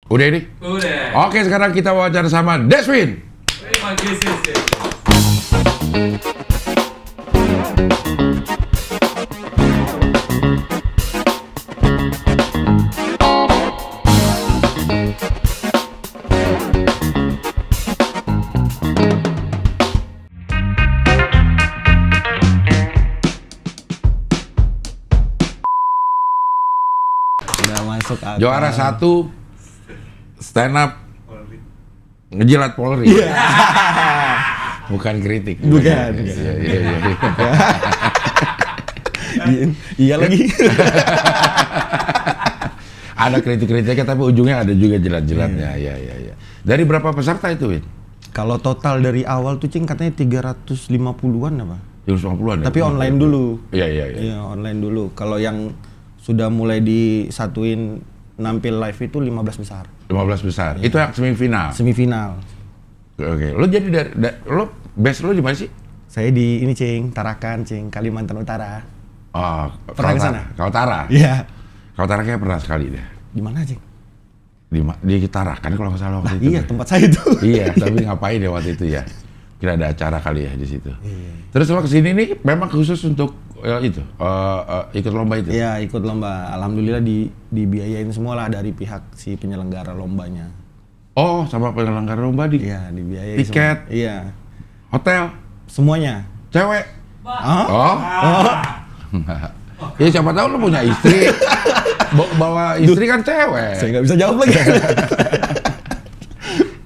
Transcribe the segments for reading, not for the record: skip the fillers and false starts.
Udah ini? Udah. Oke, sekarang kita wawancara sama Deswin. Terima kasih. Udah masuk akal. Juara 1 stand up ngejilat Polri. Bukan kritik. Bukan. Iya. Iya lagi. Ada kritik-kritiknya tapi ujungnya ada juga jilat-jilatnya. Iya. Dari berapa peserta itu, Win? Kalau total dari awal tuh Cing katanya 350-an apa? 150-an ya? Tapi online dulu. Iya. Iya, online dulu. Kalau yang sudah mulai disatuin nampil live itu 15 besar. 15 besar. Itu yang semifinal. Semifinal. Oke. Lo jadi lo base lo di mana sih? Saya di ini Cing, Tarakan Cing, Kalimantan Utara. Oh, Pernah ke sana? Kaltara. Iya. Kaltara kayak pernah sekali deh. Di mana Cing? Di Tarakan kalau nggak salah waktu itu. Iya, tempat saya itu. Iya, tapi ngapain ya waktu itu ya? Kira ada acara kali ya di situ. Iya. Terus lo kesini nih memang khusus untuk ikut lomba itu? Iya, ikut lomba. Alhamdulillah dibiayain semua lah dari pihak si penyelenggara lombanya. Oh, sama penyelenggara lomba Iya, dibiayain tiket? semua. Iya. Hotel? Semuanya. Cewek? Hah? Oh? Ya siapa tahu lo punya istri. Bawa istri kan cewek. Saya nggak bisa jawab lagi.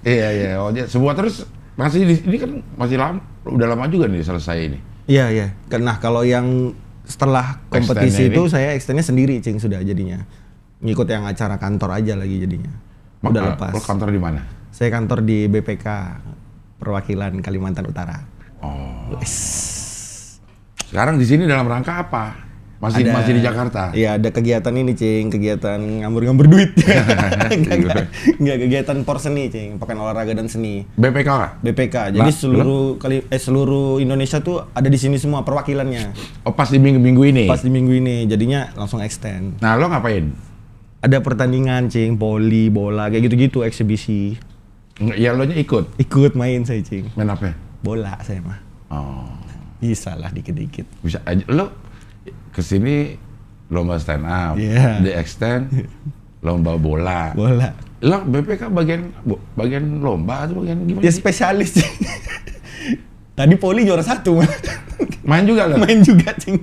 Iya. Oh, semua terus masih ini kan masih lama, udah lama juga nih selesai ini. Iya. Nah, kalau yang setelah kompetisi Extend-nya itu saya extendnya sendiri, Cing, sudah jadinya. Ngikut yang acara kantor aja lagi jadinya. Udah lepas. Lo kantor di mana? Saya kantor di BPK, Perwakilan Kalimantan Utara. Oh. Sekarang di sini dalam rangka apa? Masih di Jakarta? Iya, ada kegiatan ini, Cing, kegiatan ngambur-ngambur duit. Enggak, kegiatan porseni, Cing, pekan olahraga dan seni. BPK lah? BPK. Jadi seluruh Indonesia tuh ada di sini semua perwakilannya. Oh, pas di minggu-minggu ini? Pas di minggu ini, jadinya langsung extend. Nah, lo ngapain? Ada pertandingan, Cing, voli, bola, kayak gitu-gitu, eksibisi. Ya, lo nya ikut? Ikut main saya, Cing. Main apa? Bola saya mah. Oh. Bisa lah dikit-dikit. Bisa aja. Lo kesini lomba stand up, Iya. di extend lomba bola. Bola. Lo BPK bagian lomba atau bagian gimana? Ya sih? spesialis, Cing. Tadi voli juara 1. Main juga lo? Main juga, Cing.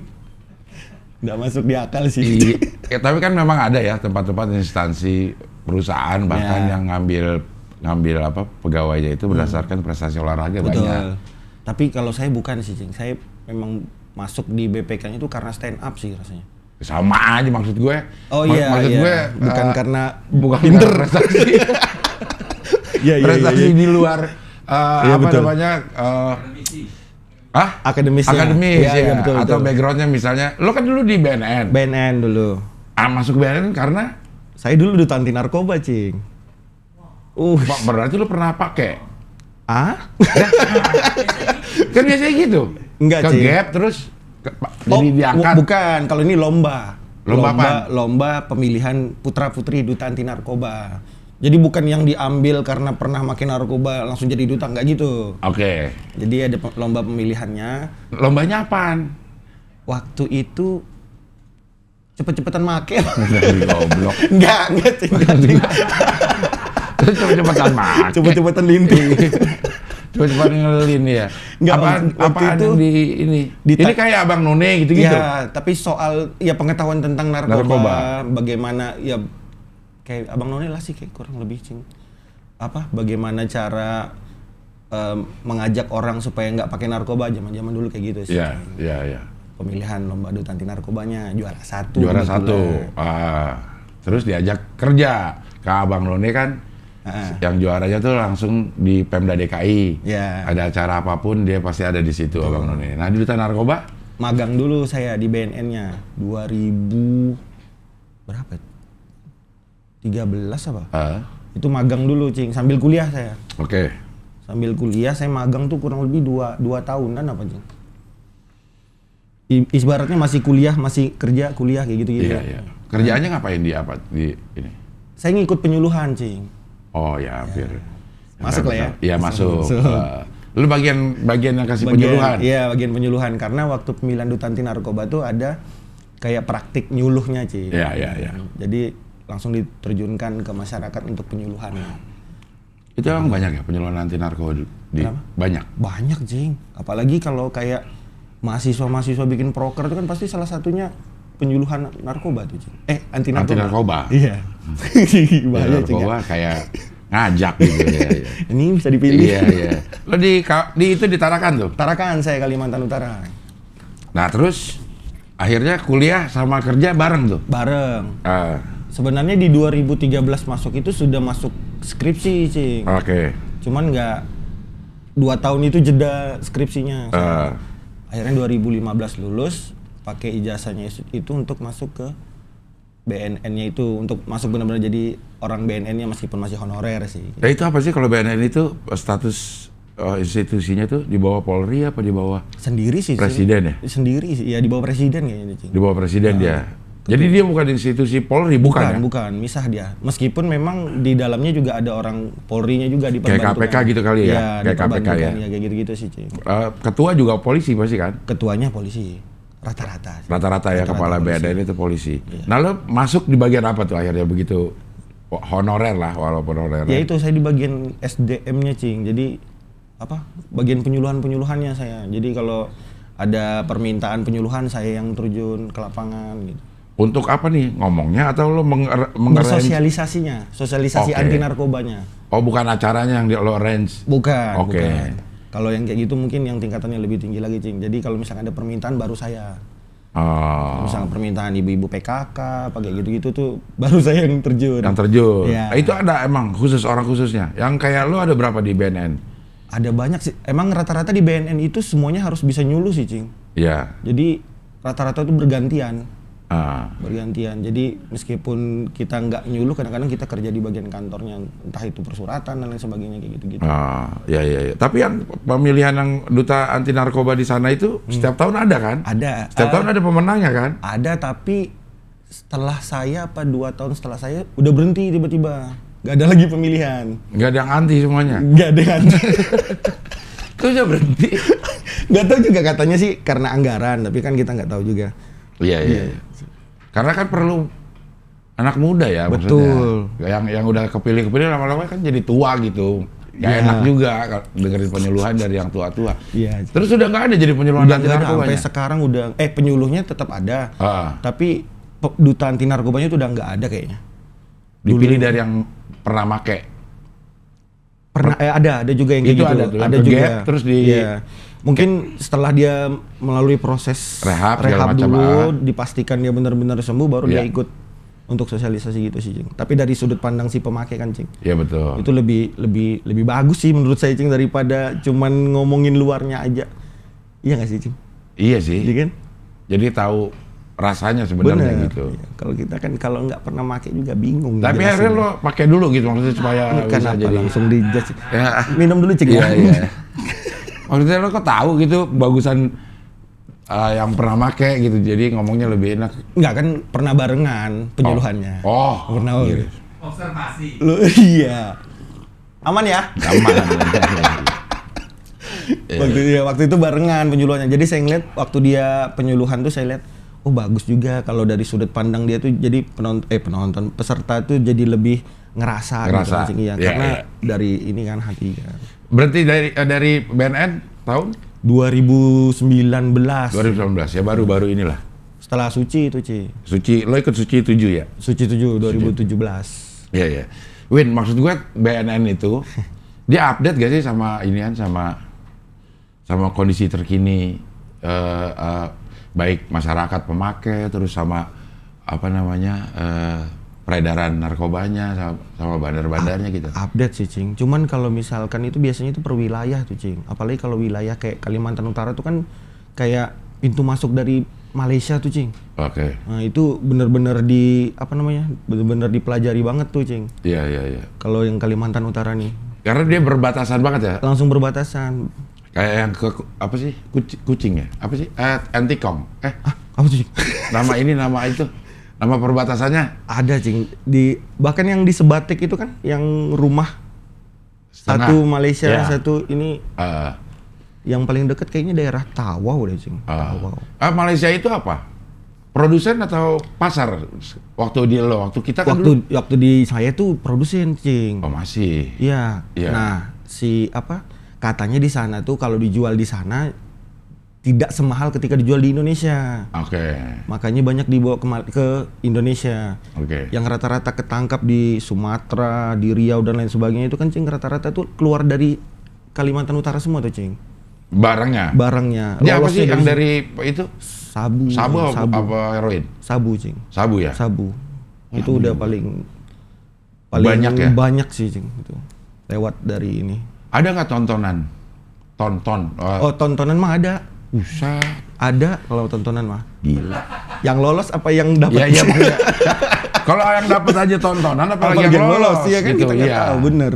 Nggak masuk di akal sih. Ya, tapi kan memang ada ya tempat-tempat instansi perusahaan bahkan yang ngambil apa pegawainya itu berdasarkan prestasi olahraga. Betul. Banyak. Tapi kalau saya bukan sih, Cing. Saya memang masuk di BPK itu karena stand up sih rasanya. Sama aja maksud gue. Oh iya, maksud iya. gue Bukan karena pinter prestasi. Iya. Prestasi di luar apa betul. namanya Akademis ya. Iya, betul. Atau backgroundnya misalnya, lo kan dulu di BNN. BNN dulu. Masuk BNN karena Saya dulu duta anti narkoba, Cing. Berarti lo pernah pakai? Kan biasanya gitu. Enggak, Cing. Ke-gap terus jadi diangkat. Bukan, kalau ini lomba. Lomba apaan? Lomba pemilihan putra-putri duta anti narkoba. Jadi bukan yang diambil karena pernah makin narkoba langsung jadi duta, enggak gitu. Oke. Jadi ada lomba pemilihannya. Lombanya apaan? Waktu itu cepet-cepetan make. Goblok. Enggak, Cing. Terus cepet-cepetan make. Cepet-cepetan linting. Cepet-cepetan ngelin ya. Nggak, waktu Apaan itu yang di ini? Ini kayak Abang None gitu-gitu. Ya, tapi soal ya pengetahuan tentang narkoba. Bagaimana ya kayak Abang None lah sih kayak kurang lebih, Cing. Bagaimana cara mengajak orang supaya nggak pakai narkoba zaman-zaman dulu kayak gitu sih. Iya. Pemilihan lomba duta anti narkobanya juara 1. Juara 1. Terus diajak kerja ke Abang None kan. Yang juaranya tuh langsung di Pemda DKI. Ya. Ada acara apapun dia pasti ada di situ Abang None. Nah, di duta narkoba magang dulu saya di BNN-nya 2000 berapa? 13 apa? Itu magang dulu, Cing, sambil kuliah saya. Oke. Sambil kuliah saya magang tuh kurang lebih 2 tahunan apa, Cing. Ibaratnya masih kuliah, masih kerja, kuliah kayak gitu-gitu. Iya. Kerjaannya ngapain di ini? Saya ngikut penyuluhan, Cing. Oh ya, hampir. Masuk lah ya. Iya, masuk. Lu bagian yang kasih penyuluhan? Iya, bagian penyuluhan. Karena waktu pemilihan duta anti narkoba tuh ada kayak praktik nyuluhnya, Cing. Iya. Jadi langsung diterjunkan ke masyarakat untuk penyuluhan. Itu emang banyak ya penyuluhan anti narkoba banyak? Banyak, Cing. Apalagi kalau kayak mahasiswa bikin proker itu kan pasti salah satunya penyuluhan narkoba tuh, Cing. Anti narkoba. Anti narkoba? Iya. Bahaya, narkoba kayak ngajak gitu ya. Ini bisa dipilih. Iya. Lo di itu di Tarakan tuh? Tarakan, saya Kalimantan Utara. Nah terus akhirnya kuliah sama kerja bareng tuh? Bareng. Sebenarnya di 2013 masuk itu sudah masuk skripsi, Cing. Oke. Cuman nggak 2 tahun itu jeda skripsinya. Akhirnya 2015 lulus, pakai ijazahnya itu untuk masuk ke BNN-nya itu, untuk masuk benar-benar jadi orang BNN-nya meskipun masih honorer sih. Ya itu apa sih kalau BNN itu status institusinya tuh di bawah Polri apa di bawah sendiri sih? Presiden ya? Sendiri sih, ya di bawah presiden kayaknya, Cing. Di bawah presiden dia. Jadi dia bukan institusi Polri, bukan ya? Bukan, misah dia. Meskipun memang di dalamnya juga ada orang Polri-nya juga diperbantukan. Kayak KPK gitu kali ya? Kayak KPK ya? Ya kayak gitu-gitu sih, Cing. Ketua juga polisi pasti kan? Ketuanya polisi. Rata-rata. Rata-rata ya, kepala BNN itu polisi. Iya. Nah lo masuk di bagian apa tuh akhirnya begitu honorer lah, walaupun honorer? Ya itu saya di bagian SDM-nya, Cing. Jadi bagian penyuluhannya saya. Jadi kalau ada permintaan penyuluhan saya yang terjun ke lapangan gitu. Untuk apa nih ngomongnya atau lo bersosialisasinya, sosialisasi anti narkobanya. Oh bukan acaranya yang lo arrange? Bukan. Oke. Kalau yang kayak gitu mungkin yang tingkatannya lebih tinggi lagi, Cing. Jadi kalau misalkan ada permintaan baru saya. Misalnya permintaan ibu-ibu PKK, apa kayak gitu-gitu tuh baru saya yang terjun. Yang terjun. Ya. Itu ada emang khusus orang khususnya. Yang kayak lo ada berapa di BNN? Ada banyak sih. Emang rata-rata di BNN itu semuanya harus bisa nyuluh sih, Cing. Iya. Jadi rata-rata itu bergantian. Bergantian. Jadi meskipun kita nggak nyuluh, kadang-kadang kita kerja di bagian kantornya, entah itu persuratan dan lain sebagainya kayak gitu-gitu. Ya. Tapi yang pemilihan yang duta anti narkoba di sana itu setiap tahun ada kan? Ada. Setiap tahun ada pemenangnya kan? Ada, tapi setelah saya 2 tahun setelah saya udah berhenti tiba-tiba. Gak ada lagi pemilihan. Gak ada yang anti semuanya? Gak ada yang anti. Terus udah berhenti? Gak tahu juga, katanya sih karena anggaran, tapi kan kita nggak tahu juga. Iya. Karena kan perlu anak muda ya. Betul. Maksudnya. Yang udah kepilih lama-lama kan jadi tua gitu. Gak enak juga dengerin penyuluhan dari yang tua-tua. Iya. Terus udah nggak ada jadi penyuluhan anti narkobanya? Sampai sekarang udah, penyuluhnya tetap ada. Tapi duta anti narkobanya itu udah nggak ada kayaknya. Dipilih dari yang pernah make? Pernah, ada juga yang kayak gitu. Ada juga. Terus mungkin setelah dia melalui proses rehab dulu, dipastikan dia benar-benar sembuh, baru dia ikut untuk sosialisasi gitu sih, Cing. Tapi dari sudut pandang si pemakai kan, Cing. Iya betul. Itu lebih bagus sih menurut saya, Cing, daripada cuman ngomongin luarnya aja. Iya nggak sih, Cing? Iya sih. Iya kan? Jadi tahu rasanya sebenarnya gitu. Ya, kalau kita kan kalau nggak pernah pakai juga bingung. Tapi akhirnya lo pakai dulu gitu maksudnya supaya bisa jadi langsung dijudge. Minum dulu, Cing. Iya. Maksudnya lo kok tahu gitu bagusan yang pernah make gitu, jadi ngomongnya lebih enak. Enggak, kan pernah barengan penyuluhannya. Pernah. Observasi. Iya. Aman ya? Aman. Waktu itu barengan penyuluhannya. Jadi saya ngeliat waktu dia penyuluhan tuh saya lihat, bagus juga kalau dari sudut pandang dia tuh jadi penonton peserta tuh jadi lebih ngerasa. Gitu, karena dari ini kan hati kan. Berarti dari BNN tahun 2019 ya, baru-baru inilah. Setelah Suci itu, Ci. Lo ikut Suci 7 ya? Suci 7 2017. Iya. Win, maksud gue BNN itu dia update gak sih sama inian sama kondisi terkini baik masyarakat pemakai, terus sama peredaran narkobanya sama bandar-bandarnya gitu. Update sih, Cing. Cuman kalau misalkan itu biasanya itu per wilayah tuh, Cing. Apalagi kalau wilayah kayak Kalimantan Utara tuh kan kayak pintu masuk dari Malaysia tuh, Cing. Oke. Nah, itu benar-benar benar-benar dipelajari banget tuh, Cing. Iya. Kalau yang Kalimantan Utara nih. Karena dia berbatasan banget ya? Langsung berbatasan. Kayak yang apa sih? Kucing ya? Apa sih? Antikom. Apa tuh, Cing? Nama itu. Nama perbatasannya? Ada cing, bahkan yang di Sebatik itu kan, yang rumah Setengah. satu Malaysia, Ya. satu ini yang paling dekat kayaknya daerah Tawau deh cing. Tawau. Malaysia itu apa? Produsen atau pasar? Waktu kita kan dulu. Waktu di saya tuh produsen cing. Oh masih. Iya. Iya. Nah, katanya di sana tuh kalau dijual di sana tidak semahal ketika dijual di Indonesia. Oke. Makanya banyak dibawa ke Indonesia. Oke. Yang rata-rata ketangkap di Sumatera, di Riau dan lain sebagainya itu kan cing rata-rata tuh keluar dari Kalimantan Utara semua tuh cing. Barangnya. Ini apa sih lolosnya yang dari itu? sabu Apa heroin? Sabu cing. Sabu ya? Sabu. Itu udah paling Banyak ya? Banyak sih cing itu. Lewat dari ini. Ada nggak tontonan? Tonton. Oh, tontonan mah ada. Buset. Ada kalau tontonan mah. Gila. Yang lolos apa yang dapat? Iya makanya. Kalau yang dapat aja tontonan apalagi yang lolos ya kan gitu. kita nggak Iya. tahu, bener.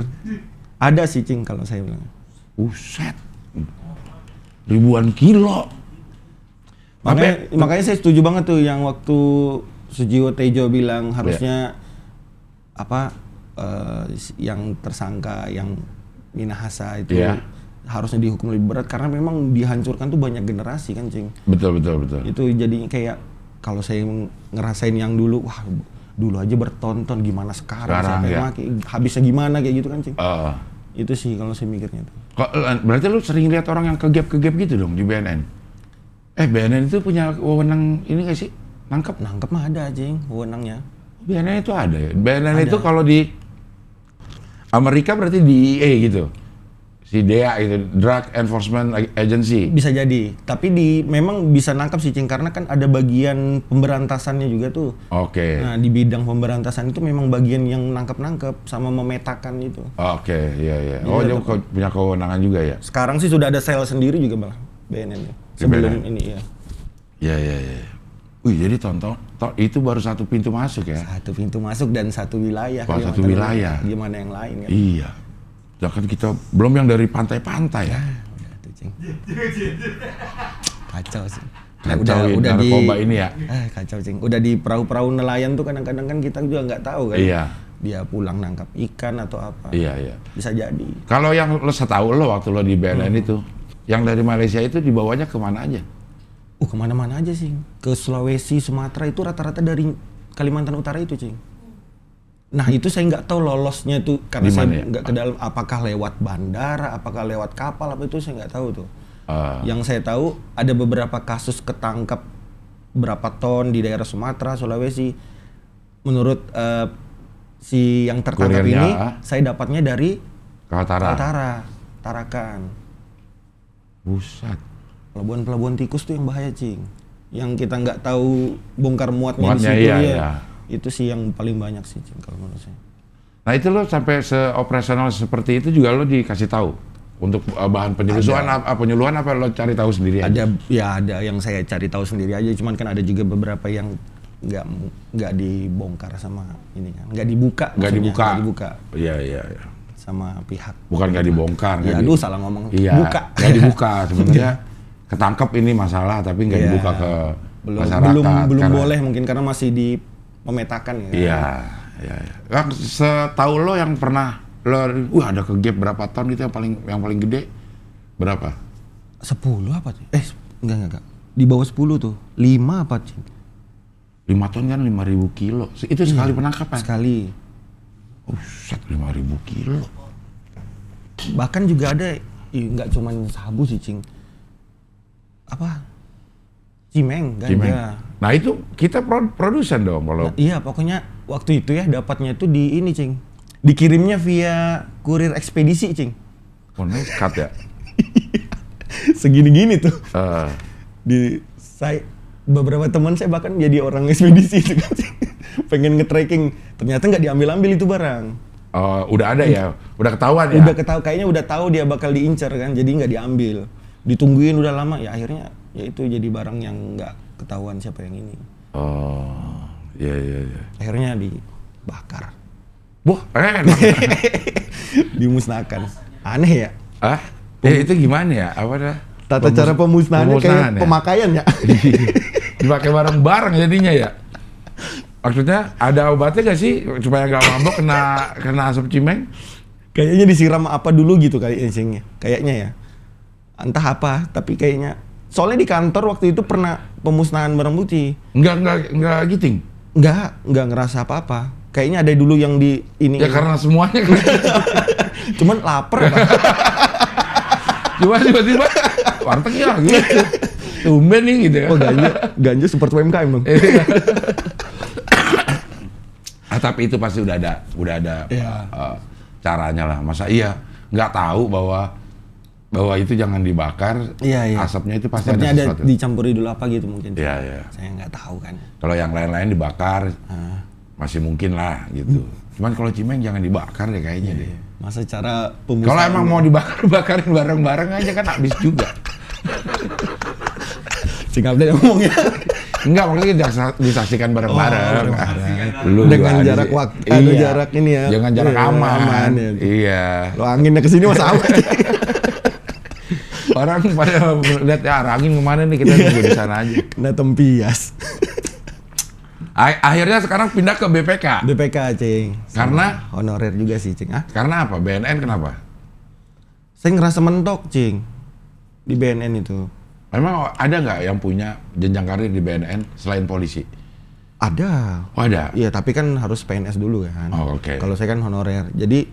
Ada sih cing kalau saya bilang. Buset. Ribuan kilo. Makanya saya setuju banget tuh yang waktu Sujiwo Tejo bilang harusnya yang tersangka yang Minahasa itu harusnya dihukum lebih berat karena memang dihancurkan tuh banyak generasi kan cing. Betul. Itu jadi kayak kalau saya ngerasain yang dulu, wah dulu aja bertonton gimana sekarang siapa yang maki, habisnya gimana kayak gitu kan cing. Itu sih kalau saya mikirnya tuh. Berarti lu sering lihat orang yang kegap gitu dong di BNN? BNN itu punya wewenang ini nggak sih? Nangkep mah ada cing, wewenangnya. BNN itu ada ya? BNN itu kalau di Amerika berarti DEA gitu? Si DEA gitu, Drug Enforcement Agency? Bisa jadi, tapi memang bisa nangkep sih cing, karena kan ada bagian pemberantasannya juga tuh. Oke. Nah di bidang pemberantasan itu memang bagian yang nangkep sama memetakan itu. Oke, iya. Oh dia punya kewenangan juga ya? Sekarang sih sudah ada sel sendiri juga malah BNN ya. Sebelum ini ya. Iya. Wih, jadi tonton itu baru satu pintu masuk ya? Satu pintu masuk dan satu wilayah. Satu wilayah. Gimana yang lain kan? Iya. Jangan kita belum yang dari pantai-pantai ya. Udah tuh, cing. Kacau sih. Kacauin narkoba ini ya. Kacau cing. Udah di perahu-perahu nelayan tuh kadang-kadang kan kita juga nggak tahu kan. Iya. Dia pulang nangkap ikan atau apa. Iya. Bisa jadi. Kalau yang lo setahu lo waktu lo di BNN itu, yang dari Malaysia itu dibawanya kemana aja? Kemana-mana aja sih. Ke Sulawesi, Sumatera itu rata-rata dari Kalimantan Utara itu cing. Nah itu saya nggak tahu lolosnya itu karena saya nggak ke dalam. Apakah lewat bandara, apakah lewat kapal, apa itu saya nggak tahu tuh. Yang saya tahu ada beberapa kasus ketangkap berapa ton di daerah Sumatera, Sulawesi. Menurut si yang tertangkap ini, saya dapatnya dari Kaltara, Tarakan. Buset. Pelabuhan tikus tuh yang bahaya cing. Yang kita nggak tahu bongkar muatnya di situ iya. Itu sih yang paling banyak sih cing kalau menurut saya. Nah itu lo sampai seoperasional seperti itu juga lo dikasih tahu untuk bahan penyuluhan apa lo cari tahu sendiri aja? Ada yang saya cari tahu sendiri aja. Cuman kan ada juga beberapa yang nggak dibongkar sama ini kan, nggak dibuka. Iya. Sama pihak. Bukan nggak dibongkar. Aduh salah ngomong. Iya. Buka. Nggak dibuka sebenarnya. Ketangkep ini masalah tapi nggak dibuka ke masyarakat. Belum boleh mungkin karena masih memetakan ya. Iya. Setahu lo yang pernah lo, ada ke gap berapa ton gitu yang paling gede berapa? 10 apa tuh? Enggak. Di bawah 10 tuh. 5 apa sih? 5 ton kan 5.000 kilo. Itu sekali penangkapan? Sekali. Set 5.000 kilo. Bahkan juga ada, nggak cuma sabu sih cing. Cimeng, ganja. Nah itu kita produsen dong kalau. Iya pokoknya waktu itu ya dapatnya itu di ini cing. Dikirimnya via kurir ekspedisi cing. Oh nekat ya? Segini-gini tuh. Beberapa teman saya bahkan jadi orang ekspedisi itu kan. Pengen nge-tracking, ternyata nggak diambil-ambil itu barang. Udah ada ya? Udah ketahuan ya? Kayaknya udah tahu dia bakal diincar kan, jadi nggak diambil. Ditungguin udah lama, ya akhirnya ya itu jadi barang yang nggak ketahuan siapa yang ini. Iya. Akhirnya dibakar. Wah, dimusnahkan. Aneh ya? Itu gimana ya? Apa dah? Tata cara pemusnahannya kayak pemakaian ya? Dipakai bareng-bareng jadinya ya? Maksudnya ada obatnya gak sih supaya gak mabok kena asap cimeng? Kayaknya disiram apa dulu gitu kali cingnya. Kayaknya ya. Entah apa, tapi kayaknya. Soalnya di kantor waktu itu pernah pemusnahan barang bukti. Enggak giting? Enggak ngerasa apa-apa. Kayaknya ada dulu yang di ini. Ya karena semuanya kan. Cuman lapar Bang. Cuma tiba-tiba warteg ya gitu. Tumben nih gitu ya. Oh ganja support UMKM Bang. Tapi itu pasti udah ada ya. Caranya lah. Masa iya nggak tahu bahwa itu jangan dibakar. Iya. Asapnya itu pasti sepertinya ada sesuatu. dicampuri dulu apa gitu mungkin. Iya. Saya nggak tahu kan. Kalau yang lain-lain dibakar masih mungkin lah gitu. Cuman kalau cimeng jangan dibakar deh kayaknya deh. Masa cara pemusnahan. Kalau emang mau dibakarin bareng-bareng aja kan habis juga. Singkat deh ngomongnya. Enggak, maksudnya disaksikan bareng-bareng. Lu dengan jarak waktu, jarak ini ya. Jangan jarak aman. Ya. Iya. Lo anginnya kesini masa aman. Orang pada lihat ya angin kemana nih, kita tunggu di sana aja. Kena tempias. Akhirnya sekarang pindah ke BPK. BPK, Cing. Karena honorer juga sih, Cing. Karena apa? BNN kenapa? Saya ngerasa mentok, Cing. Di BNN itu. Memang ada nggak yang punya jenjang karir di BNN selain polisi? Ada. Oh, ada? Iya, tapi kan harus PNS dulu kan. Oh, oke. Kalau saya kan honorer. Jadi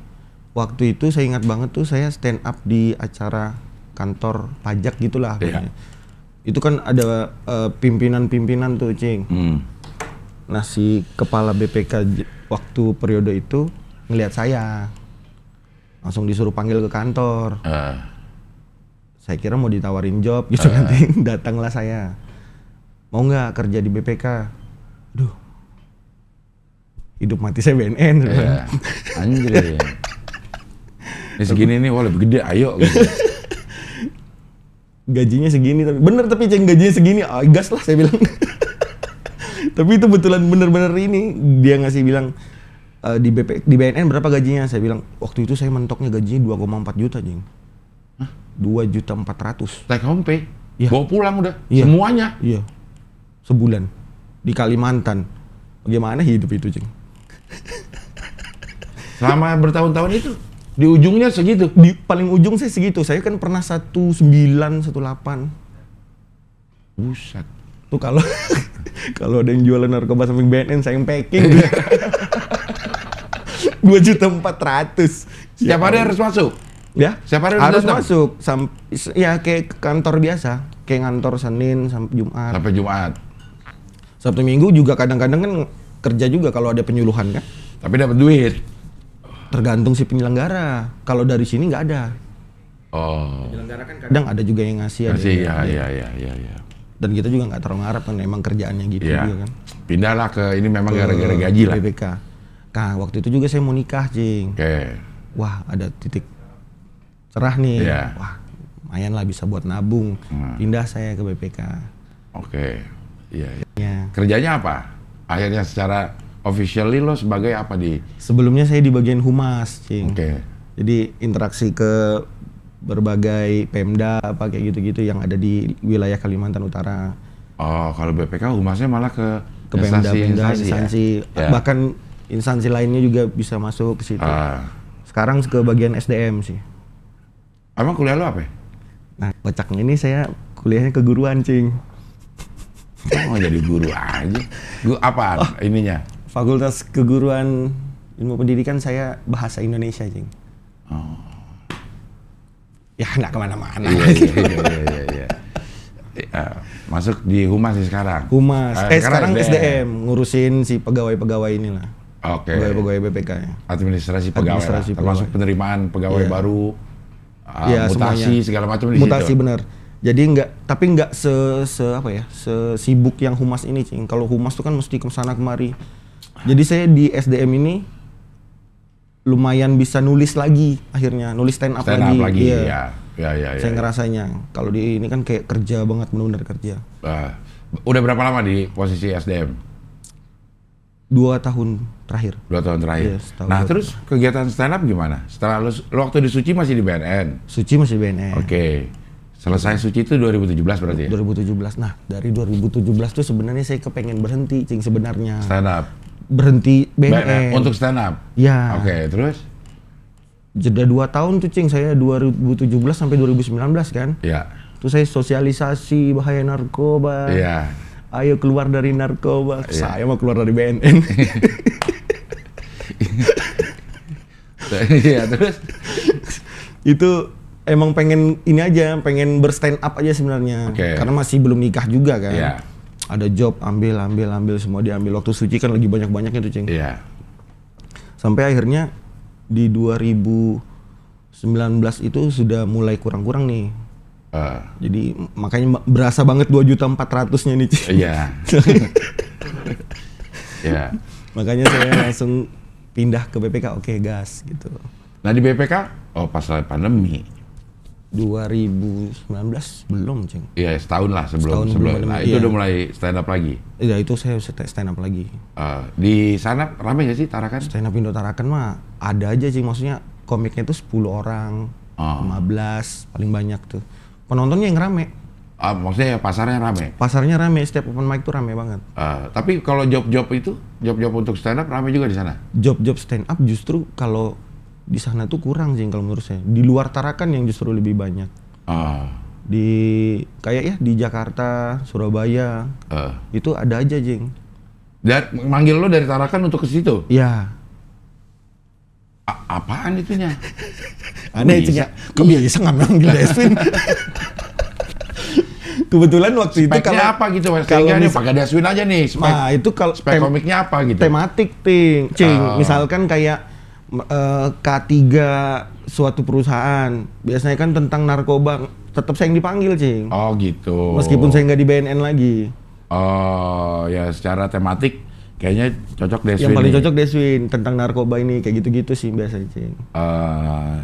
waktu itu saya ingat banget tuh saya stand up di acara kantor pajak gitulah. Iya. Itu kan ada pimpinan-pimpinan tuh, Cing. Nah, si kepala BPK waktu periode itu ngelihat saya. Langsung disuruh panggil ke kantor. Saya kira mau ditawarin job gitu kan. Datanglah saya. Mau nggak kerja di BPK? Duh. Hidup mati saya BNN. Iya. Anjir. Ini segini nih, wah lebih gede, ayo gitu. Gajinya segini, tapi Ceng, gajinya segini, gas lah saya bilang. Tapi itu betulan bener-bener ini, dia ngasih bilang di BNN berapa gajinya? Saya bilang waktu itu saya mentoknya gajinya 2,4 juta, Ceng. 2.400.000. Take home pay. Ya. Bawa pulang udah. Ya. Semuanya. Iya. Sebulan di Kalimantan. Bagaimana hidup itu, Ceng? Selama bertahun-tahun itu di ujungnya segitu. Di paling ujung saya segitu. Saya kan pernah 19, 18. Buset. Tuh kalau kalau ada yang jualan narkoba samping BNN saya yang packing. 2.400.000. Setiap hari harus masuk. Ya, setiap hari harus masuk. Ya kayak kantor biasa, kayak kantor Senin sampai Jumat. Sampai Jumat. Sabtu Minggu juga kadang-kadang kan kerja juga kalau ada penyuluhan kan. Tapi dapat duit. Tergantung si penyelenggara. Kalau dari sini nggak ada. Oh. Penyelenggara kan kadang ada juga yang ngasih. Iya. Dan kita juga nggak terlalu ngarap kan, emang kerjaannya gitu juga kan. Pindahlah ke ini memang gara-gara gaji lah. BPK. Nah, waktu itu juga saya mau nikah, Cing. Oke. Wah, ada titik cerah nih. Iya. Wah, lumayan lah bisa buat nabung. Pindah saya ke BPK. Oke. Iya. Ya. Kerjanya apa? Akhirnya secara officially lo sebagai apa di? Sebelumnya saya di bagian humas, Cing. Oke. Jadi interaksi ke berbagai Pemda apa kayak gitu-gitu yang ada di wilayah Kalimantan Utara. Oh, kalau BPK humasnya malah ke Pemda, instansi ya? Bahkan instansi lainnya juga bisa masuk ke situ. Sekarang ke bagian SDM sih. Emang kuliah lo apa? Nah, kocaknya ini saya kuliahnya keguruan, Cing. Mau jadi guru aja. Guru apa ininya? Fakultas Keguruan Ilmu Pendidikan saya Bahasa Indonesia, Cing. Oh. Ya nggak kemana-mana. Iya. Masuk di humas sih sekarang. Humas. Sekarang SDM ngurusin si pegawai-pegawai inilah. Oke. Pegawai-pegawai BPK. Administrasi pegawai. Termasuk penerimaan pegawai baru. Mutasi semuanya. Segala macam di mutasi situ. Bener. Jadi nggak sesibuk yang humas ini, Cing. Kalau humas tuh kan mesti kesana kemari. Jadi saya di SDM ini lumayan bisa nulis lagi akhirnya, nulis stand up lagi. Iya. Saya ngerasanya kalau di ini kan kayak kerja banget, benar-benar kerja. Udah berapa lama di posisi SDM? 2 tahun terakhir. 2 tahun terakhir. Yes, nah, terus kegiatan stand up gimana? Setelah lu waktu di Suci masih di BNN? Suci masih di BNN. Oke. Selesai suci itu 2017 berarti ya? 2017. Nah, dari 2017 tuh sebenarnya saya kepengen berhenti, Cing, sebenarnya. Stand up? Berhenti BNN. Untuk stand up? Ya. Oke, terus? Jeda 2 tahun tuh, Cing, saya 2017 sampai 2019 kan? Iya. Terus saya sosialisasi bahaya narkoba. Iya. Ayo keluar dari narkoba. Iya. Saya mau keluar dari BNN. Iya, terus? Itu emang pengen ini aja, pengen berstand up aja sebenarnya. Karena masih belum nikah juga kan. Iya. Ada job, ambil, semua diambil. Waktu suci kan lagi banyak-banyaknya tuh, Cing. Iya. Sampai akhirnya di 2019 itu sudah mulai kurang-kurang nih. Jadi makanya berasa banget 2.400.000-nya nih, Cing. Iya. Iya. Makanya saya langsung pindah ke BPK, oke gas gitu. Nah di BPK, pas pandemi. 2019 belum, Cing. Iya, setahun lah sebelum. Nah, itu udah mulai stand up lagi. Iya, itu saya stand up lagi. Di sana rame gak sih Tarakan? Stand up Indo Tarakan mah ada aja, Cing. Maksudnya komiknya itu 10 orang, 15 paling banyak tuh. Penontonnya yang rame. Maksudnya pasarnya rame? Pasarnya rame, setiap open mic tuh rame banget. Tapi kalau job-job itu, job-job untuk stand up rame juga di sana? Job-job stand up justru kalau di sana tuh kurang, Cing, kalau menurut saya. Di luar Tarakan yang justru lebih banyak. Di kayak ya di Jakarta, Surabaya, itu ada aja, Cing. Dan manggil lo dari Tarakan untuk ke situ? Iya. Apaan itunya? Aneh, Cing, ya. Kok bisa nggak manggil Deswin? Kebetulan waktu itu speknya apa gitu? Kalau nih pakai Deswin aja nih. Nah, itu kalau spek komiknya apa gitu? Tematik, Cing. Misalkan kayak K3 suatu perusahaan, biasanya kan tentang narkoba, tetap saya yang dipanggil, Cing. Oh gitu. Meskipun saya nggak di BNN lagi. Oh ya, secara tematik kayaknya cocok Deswin. Yang paling cocok Deswin tentang narkoba ini, kayak gitu-gitu sih biasanya, Cing.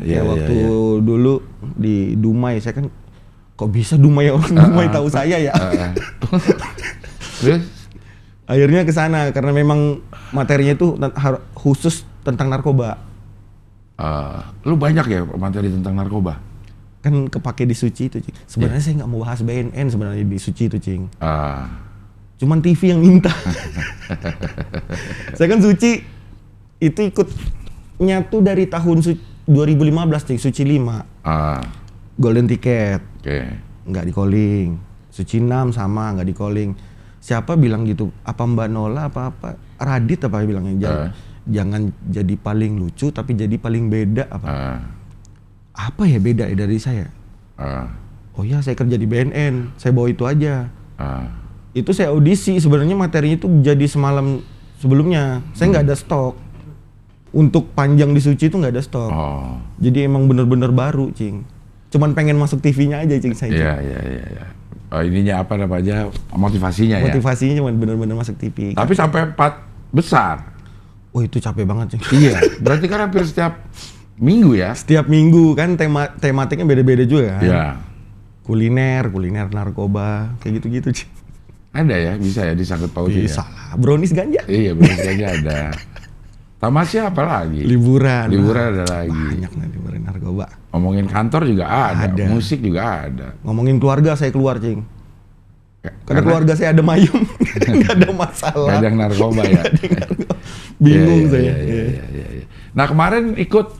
Ya, waktu dulu di Dumai, saya kan kok bisa Dumai, orang Dumai tahu saya ya. Terus akhirnya ke sana karena memang materinya itu khusus tentang narkoba. Lu banyak ya materi tentang narkoba? Kan kepake di Suci itu, Cing. Sebenarnya saya nggak mau bahas BNN sebenarnya di Suci itu, Cing. Cuman TV yang minta. Saya kan Suci itu ikutnya tuh dari tahun 2015, Cing. Suci 5. Golden ticket. Nggak di calling. Suci 6 sama nggak di calling. Siapa bilang gitu? Apa Mbak Nola apa Radit apa bilangnya? Jangan jadi paling lucu tapi jadi paling beda apa? Apa ya beda dari saya? Oh ya, saya kerja di BNN, saya bawa itu aja. Itu saya audisi, sebenarnya materinya itu jadi semalam sebelumnya. Saya nggak ada stok. Untuk panjang di Suci itu nggak ada stok. Jadi emang bener-bener baru, Cing. Cuman pengen masuk TV-nya aja, Cing, saya. Iya. Ininya apa namanya? Motivasinya ya? Motivasinya cuma bener-bener masuk TV. Tapi sampai 4 besar. Oh, itu capek banget, Cing. Iya, berarti kan hampir setiap minggu ya? Setiap minggu kan tematiknya beda-beda juga kan? Iya. Kuliner narkoba, kayak gitu-gitu, Cing. Ada ya, bisa ya disangkut pautin ya? Bisa lah, brownies ganja. Iya, brownies ganja ada. Tamasya apa lagi? Liburan ada lagi. Banyak nih liburan narkoba. Ngomongin kantor juga ada. Musik juga ada. Ngomongin keluarga saya keluar, Cing. Karena keluarga saya ada mayung, nggak ada masalah. Nggak ada narkoba ya. Bingung saya. Iya. Nah kemarin ikut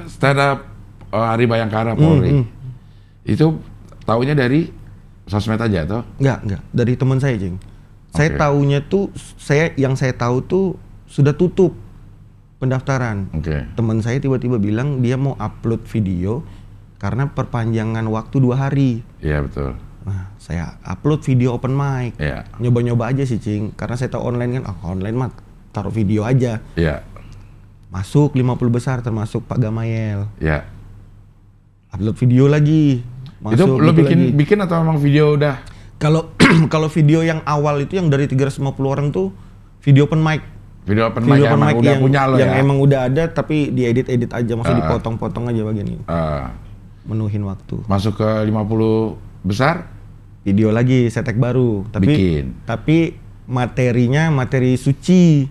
stand up Hari Bayangkara Polri. Itu taunya dari sosmed aja toh? Enggak. Dari teman saya, Cing. Saya taunya tuh, yang saya tahu tuh sudah tutup pendaftaran. Teman saya tiba-tiba bilang dia mau upload video karena perpanjangan waktu 2 hari. Iya betul. Nah, saya upload video open mic. Iya. Nyoba-nyoba aja sih, Cing. Karena saya tahu online kan, online mah taruh video aja. Iya. Masuk 50 besar termasuk Pak Gamayel. Iya. Upload video lagi. Itu lo bikin atau emang video udah? Kalau video yang awal itu yang dari 350 orang tuh video open mic. Video open mic yang emang udah punya lo ya? Yang emang udah ada tapi diedit aja, maksudnya dipotong-potong aja bagian ini. Menuhin waktu. Masuk ke 50 besar? Video lagi, saya tag baru. Tapi materinya materi suci.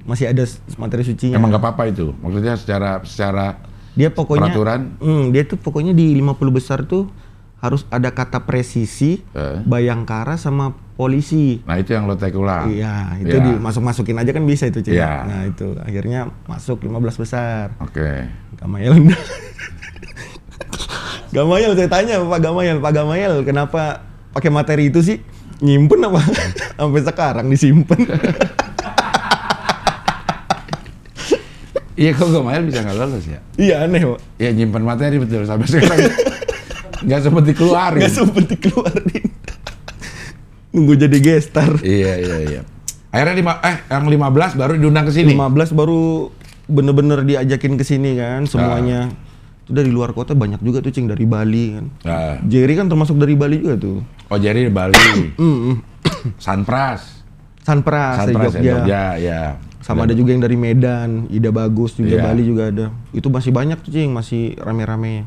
Masih ada materi sucinya. Emang gak apa-apa itu? Maksudnya secara Dia pokoknya peraturan. Dia tuh pokoknya di 50 besar tuh harus ada kata presisi, Bayangkara sama polisi. Nah itu yang lo take ulang. Iya, itu dimasuk-masukin aja kan bisa itu, Cing. Nah itu akhirnya masuk 15 besar. Oke. Gamayel. Gamayel, saya tanya Pak Gamayel, kenapa pakai materi itu sih? Nyimpen apa? Sampai sekarang disimpen. Iya, kok Gamayel bisa nggak lolos ya? Iya, aneh, Pak. Ya nyimpen materi betul sampai sekarang. Nggak sempet dikeluarin. Nunggu jadi gestar. Iya. Akhirnya yang 15 baru diundang ke sini. 15 baru bener-bener diajakin ke sini kan semuanya. Itu dari luar kota banyak juga tuh, Cing, dari Bali kan. Jerry kan termasuk dari Bali juga tuh. Oh, Jerry dari Bali. Sanpras dari Jogja, ya. Sama ada juga yang dari Medan, Ida Bagus juga, Bali juga ada. Itu masih banyak tuh, Cing, masih rame-rame.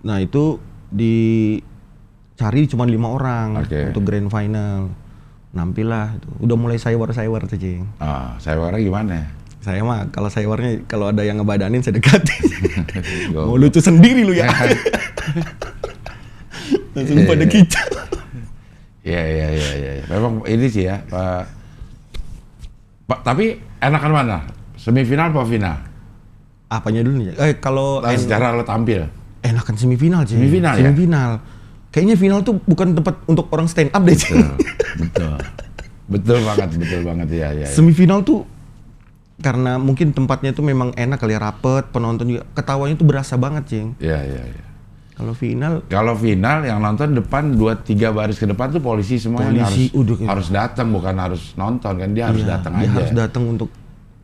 Nah itu dicari cuma 5 orang untuk grand final. Nampil lah itu. Udah mulai saywar tuh, Cing. Saywarnya gimana? Saya mah kalau saywarnya kalau ada yang ngebadanin saya dekatin. Mau lucu sendiri lu ya. Langsung pada kicau. Iya. Memang ini sih ya, Pak. Tapi enakan mana? Semifinal apa final? Apanya dulu nih? Kalau secara lo tampil. Enakan semifinal, Cing. Semifinal. Kayaknya final tuh bukan tempat untuk orang stand up deh, Cing. Betul banget ya. Semifinal tuh karena mungkin tempatnya tuh memang enak kali ya, rapet, penonton juga ketawanya tuh berasa banget, Cing. Iya. Kalau final yang nonton depan 2-3 baris ke depan tuh polisi semuanya harus datang, bukan harus nonton kan, dia harus datang aja. Dia harus datang untuk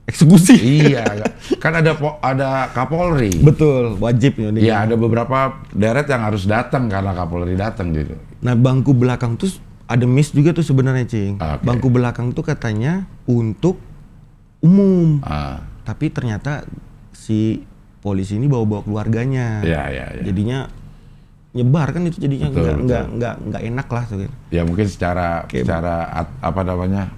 eksekusi. Iya, kan ada Kapolri. Betul, wajib ya. Iya, ada beberapa deret yang harus datang karena Kapolri datang gitu. Nah, bangku belakang tuh ada miss juga tuh sebenarnya, Cing. Bangku belakang tuh katanya untuk umum. Tapi ternyata si polisi ini bawa bawa keluarganya. Iya. Jadinya nyebar kan, itu jadinya nggak enak lah tuh. Ya mungkin secara apa namanya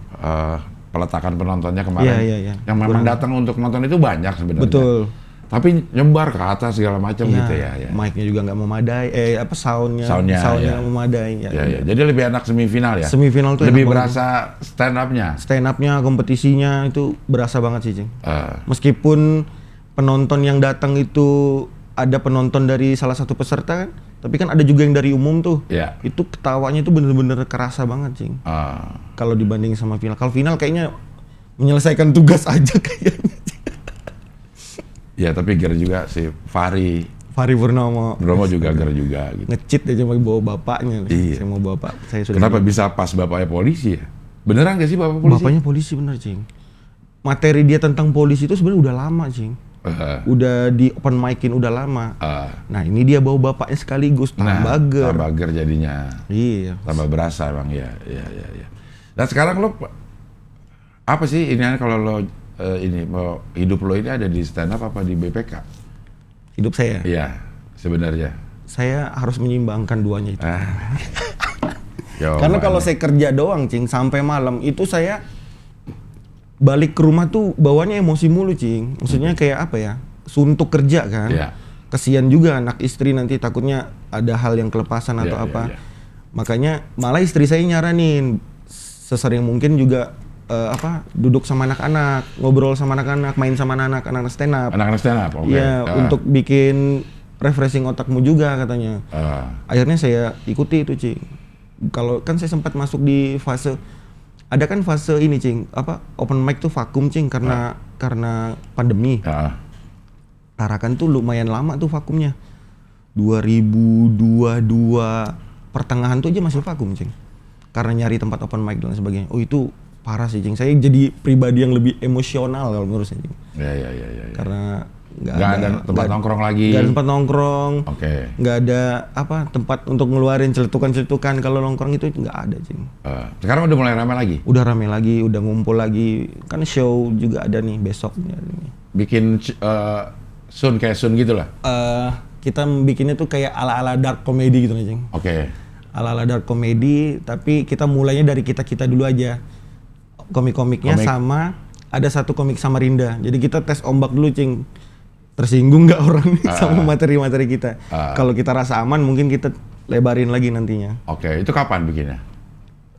peletakan penontonnya kemarin. Iya. Yang memang datang untuk nonton itu banyak sebenarnya. Betul. Tapi nyebar ke atas segala macam gitu ya. Mic-nya juga nggak memadai, soundnya nggak memadai. Ya. Jadi lebih enak semifinal ya. Semifinal tuh lebih berasa stand up-nya. Stand up-nya, kompetisinya itu berasa banget sih, Cing. Meskipun penonton yang datang itu ada penonton dari salah satu peserta kan, tapi kan ada juga yang dari umum tuh. Itu ketawanya itu bener-bener kerasa banget, Cing. Kalau dibanding sama final. Kalau final kayaknya menyelesaikan tugas aja kayaknya. Ya tapi ger juga si Fahri Purnomo juga ger juga gitu. Ngecit aja mau bawa bapaknya. Iya. Saya mau bapak. Kenapa bisa pas bapaknya polisi ya? Beneran gak sih bapak polisi? Bapaknya polisi bener, Cing. Materi dia tentang polisi itu sebenarnya udah lama, Cing. Udah di open mic-in udah lama. Nah ini dia bawa bapaknya sekaligus, tambah ger jadinya. Iya. Tambah berasa bang, ya. Dan sekarang lo apa sih ini kalau lo ini mau hidup lo ini ada di stand up apa di BPK? Hidup saya? Iya, sebenarnya. Saya harus menyeimbangkan duanya itu. Karena kalau saya kerja doang, Cing, sampai malam itu saya balik ke rumah tuh bawaannya emosi mulu, Cing. Maksudnya kayak apa ya? Suntuk kerja kan. Kesian juga anak istri, nanti takutnya ada hal yang kelepasan atau apa. Makanya malah istri saya nyaranin sesering mungkin juga duduk sama anak-anak, ngobrol sama anak-anak, main sama anak-anak stand up. Anak-anak stand up, oke. Iya, untuk bikin refreshing otakmu juga katanya. Akhirnya saya ikuti itu, Cing. Kalau kan saya sempat masuk di fase, ada kan fase ini, Cing, open mic tuh vakum, Cing, karena pandemi. Tarakan tuh lumayan lama tuh vakumnya. 2022 pertengahan tuh aja masih vakum, Cing. Karena nyari tempat open mic dan sebagainya. Oh itu parah sih, Cing. Saya jadi pribadi yang lebih emosional kalau menurut saya, Cing. Iya. Karena nggak ada tempat nongkrong lagi. Nggak ada tempat nongkrong. Nggak ada tempat untuk ngeluarin celetukan. Kalau nongkrong itu nggak ada, Cing. Sekarang udah mulai ramai lagi? Udah ramai lagi, udah ngumpul lagi. Kan show juga ada nih besok. Bikin kayak Sun gitu lah? Kita bikinnya tuh kayak ala-ala dark comedy gitu nih, Cing. Ala-ala dark comedy, tapi kita mulainya dari kita dulu aja. Komik-komiknya sama, ada satu komik Samarinda. Jadi kita tes ombak dulu, Cing. tersinggung nggak orang sama materi-materi kita. Kalau kita rasa aman, mungkin kita lebarin lagi nantinya. Oke, itu kapan bikinnya?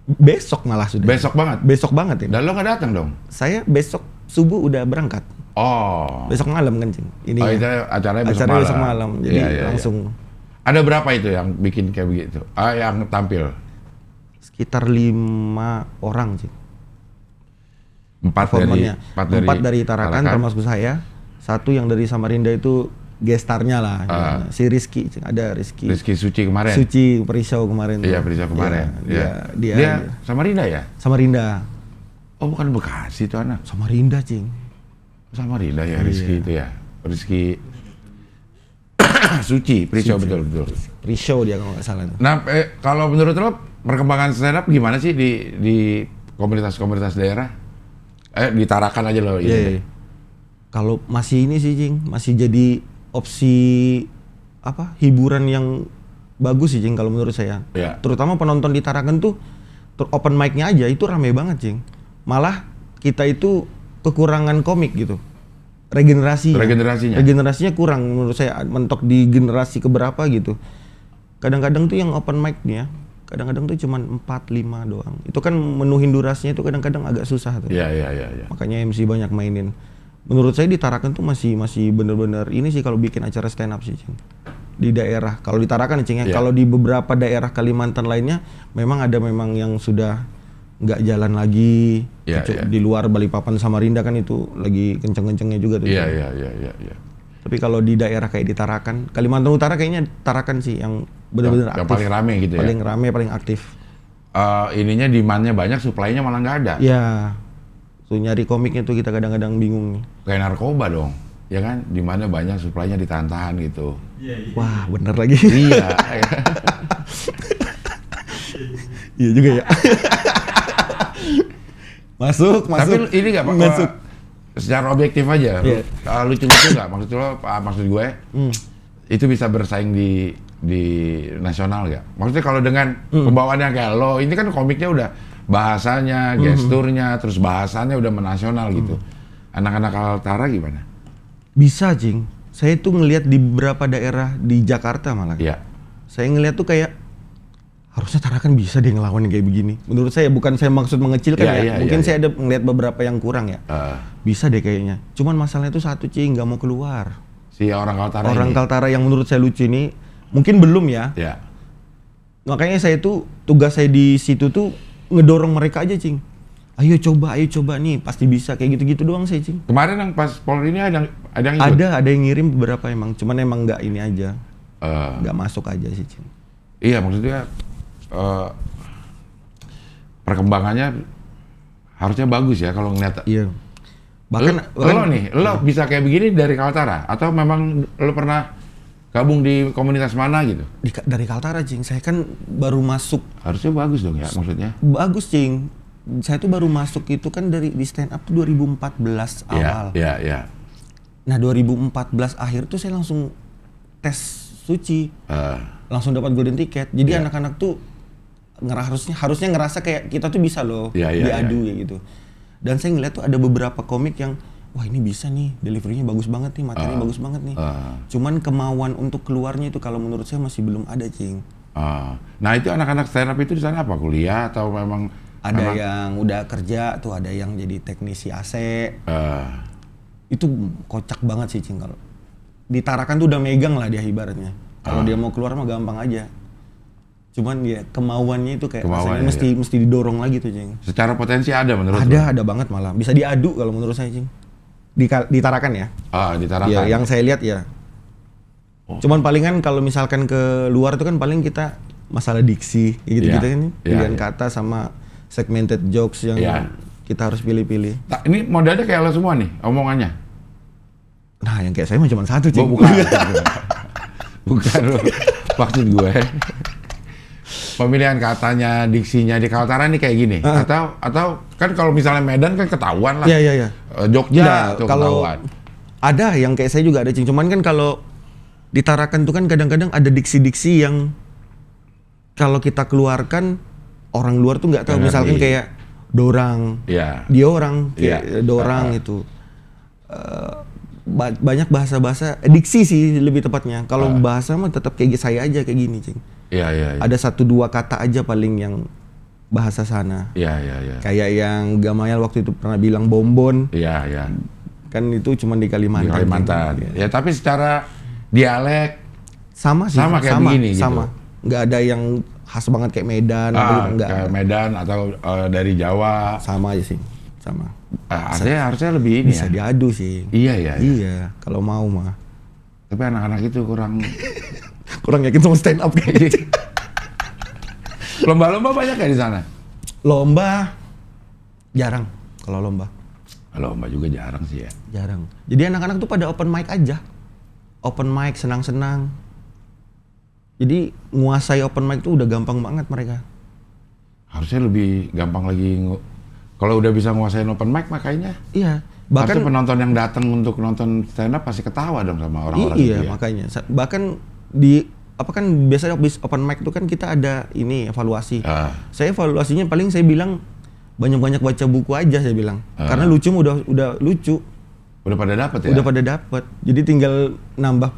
Besok malah sudah. Besok banget? Besok banget ya. Dan lo nggak datang dong? Saya besok subuh udah berangkat. Oh. Besok malam kan, Cing. Ini itu acaranya besok malam. Jadi langsung. Ada berapa itu yang bikin kayak begitu? Yang tampil? Sekitar 5 orang, Cing. 4 dari Tarakan termasuk saya. 1 yang dari Samarinda itu gestarnya lah. Si Rizky, ada Rizky. Rizky Suci kemarin. Suci Perisau kemarin. Iya, Perisau kemarin. Dia Samarinda ya? Samarinda. Oh, bukan Bekasi itu anak. Samarinda, Cing. Samarinda ya, Rizky itu ya. Rizky Suci, Perisau betul. Perisau dia kalau nggak salah. Nah, kalau menurut lo perkembangan stand up gimana sih di komunitas-komunitas daerah? Di Tarakan aja lo. Iya. Kalau masih ini sih, Cing, masih jadi opsi hiburan yang bagus sih, Cing, kalau menurut saya. Yeah. Terutama penonton di Tarakan tuh open mic-nya aja itu rame banget, Cing. Malah kita itu kekurangan komik gitu. Regenerasinya kurang menurut saya, mentok di generasi keberapa gitu. Kadang-kadang tuh yang open mic nih ya, kadang-kadang tuh cuma 4-5 doang. Itu kan menuhin durasinya itu kadang-kadang agak susah tuh. Iya. Makanya MC banyak mainin. Menurut saya di Tarakan tuh masih bener-bener ini sih kalau bikin acara stand up sih, Cing. Di daerah, kalau di Tarakan, Cing, ya. Kalau di beberapa daerah Kalimantan lainnya memang yang sudah nggak jalan lagi. Di luar Balikpapan, Samarinda kan itu lagi kenceng-kencengnya juga tuh. Iya. Tapi kalau di daerah kayak di Tarakan, Kalimantan Utara kayaknya Tarakan sih yang benar-benar aktif. Yang paling rame gitu paling rame, paling aktif. Ininya demand-nya banyak, supply-nya malah nggak ada. Iya. Tuh nyari komiknya tuh kita kadang-kadang bingung nih. Kayak narkoba dong, ya kan? Dimana banyak supply-nya ditahan gitu. Iya. Wah, bener lagi. Iya. Iya juga ya. Masuk. Tapi ini nggak masuk. Secara objektif aja, lucu-lucu nggak? Maksud gue, itu bisa bersaing di nasional nggak? Maksudnya kalau dengan pembawaannya kayak lo, ini kan komiknya udah bahasanya, gesturnya, terus bahasanya udah menasional gitu. Anak-anak Kaltara gimana? Bisa, Cing. Saya tuh ngelihat di beberapa daerah di Jakarta malah. Iya. Saya ngelihat tuh kayak harusnya Tarakan bisa deh ngelawan kayak begini. Menurut saya, bukan saya maksud mengecilkan mungkin saya ada ngelihat beberapa yang kurang ya. Bisa deh kayaknya. Cuman masalahnya tuh satu, Cing, nggak mau keluar. Si orang Kaltara Kaltara yang menurut saya lucu ini mungkin belum ya. Iya. Makanya saya tuh tugas saya di situ tuh ngedorong mereka aja, Cing. Ayo coba nih, pasti bisa, kayak gitu-gitu doang sih, Cing. Kemarin yang pas Polri ini ada yang ikut? Ada yang ngirim beberapa emang, cuman emang nggak ini aja, nggak masuk aja sih, Cing. Iya, maksudnya perkembangannya harusnya bagus ya kalau ngeliat. Iya. Bahkan lo bisa kayak begini dari Kaltara atau memang lo pernah gabung di komunitas mana gitu? Dari Kaltara, Cing. Saya kan baru masuk. Harusnya bagus dong ya maksudnya? Bagus, Cing. Saya tuh baru masuk itu kan di stand up tuh 2014 awal. Iya. Nah 2014 akhir tuh saya langsung tes Suci. Langsung dapat golden ticket. Jadi anak-anak tuh harusnya ngerasa kayak kita tuh bisa loh diadu ya gitu. Dan saya ngeliat tuh ada beberapa komik yang wah ini bisa nih, deliverynya bagus banget nih, materinya bagus banget nih. Cuman kemauan untuk keluarnya itu kalau menurut saya masih belum ada, Cing. Nah itu anak-anak stand up itu di sana apa? Kuliah atau memang? Ada yang udah kerja tuh, ada yang jadi teknisi AC. Itu kocak banget sih, Cing. Kalau di Tarakan tuh udah megang lah dia ibaratnya. Kalau dia mau keluar mah gampang aja. Cuman ya kemauannya itu kayak rasanya mesti didorong lagi tuh, Cing. Secara potensi ada menurut lu? Ada banget malah. Bisa diadu kalau menurut saya, Cing. Di Tarakan ya? Di Tarakan. Ya, yang saya lihat ya. Cuman palingan kalau misalkan ke luar tuh kan paling kita masalah diksi gitu-gitu kan. Pilihan kata sama segmented jokes yang kita harus pilih-pilih. Ini modalnya kayak lo semua nih omongannya? Nah yang kayak saya mah cuma satu, Cing. Bukan lo. Maksud gue pemilihan katanya, diksinya di Kaltara ini kayak gini. Atau kan kalau misalnya Medan kan ketahuan lah. Iya. Jogja tuh kalau ketahuan. Ada yang kayak saya juga ada, Cing. Cuman kan kalau di Tarakan tuh kan kadang-kadang ada diksi-diksi yang kalau kita keluarkan orang luar tuh nggak tahu. Misalkan kayak dorang, dia orang, kayak dorang itu. banyak bahasa-bahasa diksi sih lebih tepatnya. Kalau bahasa mah tetap kayak saya aja kayak gini, Cing. Iya. Ada 1-2 kata aja paling yang bahasa sana. Iya. Kayak yang Gamayal waktu itu pernah bilang bombon. Iya. Kan itu cuma di Kalimantan. Di Kalimantan. Ya tapi secara dialek sama sih. Sama kayak begini gitu. Sama. Nggak ada yang khas banget kayak Medan. Nggak. Kayak Medan atau dari Jawa. Sama aja sih. Sama. Harusnya lebih ini bisa diadu sih. Iya. Iya, kalau mau mah. Tapi anak-anak itu kurang yakin sama stand up kayaknya. Lomba-lomba banyak ya di sana? Lomba jarang kalau lomba. Lomba juga jarang sih ya. Jarang. Jadi anak-anak tuh pada open mic aja. Open mic senang-senang. Jadi nguasai open mic tuh udah gampang banget mereka. Harusnya lebih gampang lagi. Kalau udah bisa nguasain open mic makanya. Iya. Bahkan penonton yang datang untuk nonton stand up pasti ketawa dong sama orang-orang iya, itu ya. Makanya. Bahkan kan biasanya habis open mic itu kan kita ada ini evaluasi. Saya evaluasinya paling saya bilang banyak-banyak baca buku aja saya bilang. Karena lucu udah lucu. Udah pada dapat ya? Udah pada dapat. Jadi tinggal nambah